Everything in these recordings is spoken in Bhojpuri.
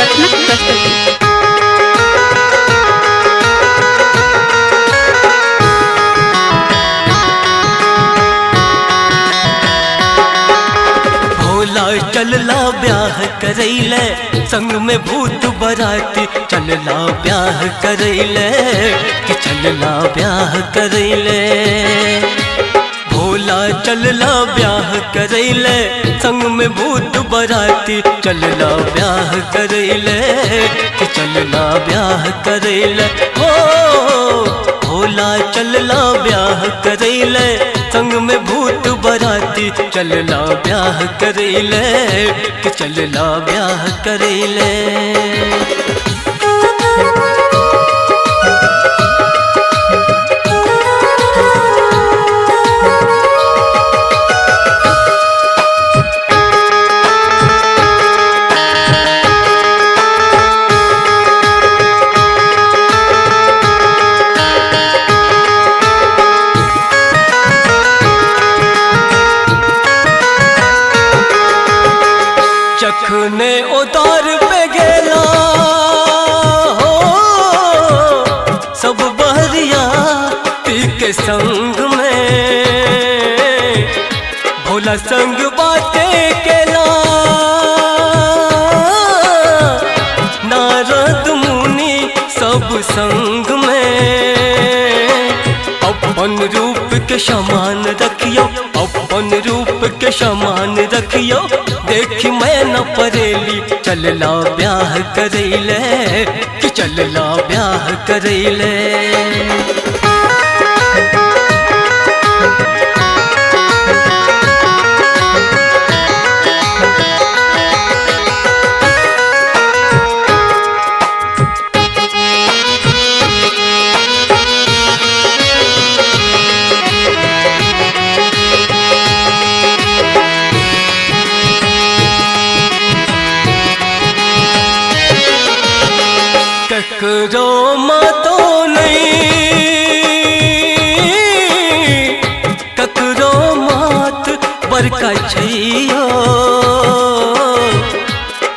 रत्नक प्रस्तुति। चलला ब्याह करैले संग में भूत बराती, चलला ब्याह करैले कि चलला ब्याह करैले। भोला चलला ब्याह करैले संग में भूत बराती, चलला ब्याह करैले कि चलला ब्याह करैले। हो भोला चलला ब्याह करैले संग में भूत बराती, चलला ब्याह करैले कि चलला ब्याह करैले। चखने उतार पे गेला हो सब बहरिया पी के संग में, भोला संग बातें केला नारद मुनि सब संग में। अपन रूप के समान रखियो, अपन रूप के समान रखियो, देखी मैं न परेली, चलला ब्याह करैले कि चलला ब्याह करैले। ककरो मातो नहीं, ककरो मात बरका छैयो,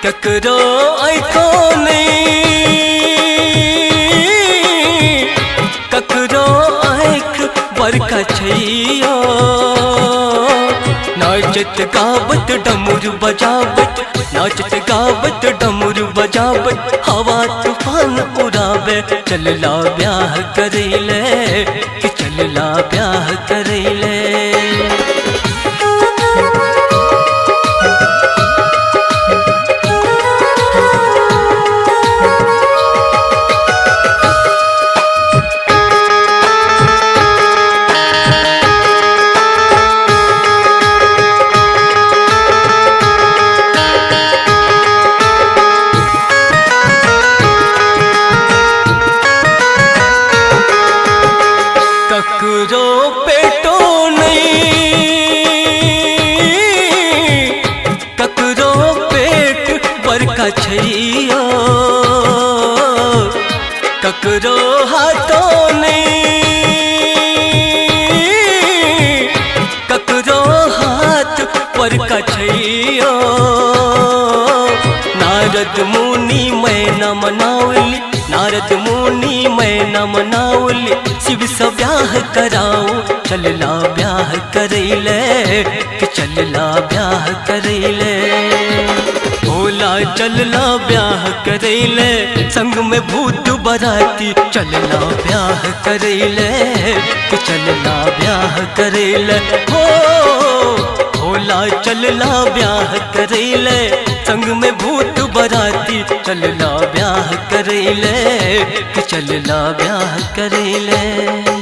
ककरो आँखो नहीं, ककरो आँख बरका छैयो। नाचत गावत डमरू बजावत, नाचत गावत डमरू बजावत, हवा तूफान उड़ावे, चलला ब्याह करैले कि चलला ब्याह करैले। ककरो पेटो नहीं, ककरो पेट बरका छैयो, ककरो हाथो नहीं, ककरो हाथ बरका छैयो। नारद मुनि मैं न मनावली, नारद मुनि मैं न मनावली, शिव से ब्याह कराओ, चलला ब्याह करैले कि चलला ब्याह करैले। भोला चलला ब्याह करैले संग में भूत बराती, चलला ब्याह करैले कि चलला ब्याह करैले। हो भोला चलला ब्याह करैले संग में भूत बराती, चलला ब्याह करैले कि चलला ब्याह करैले।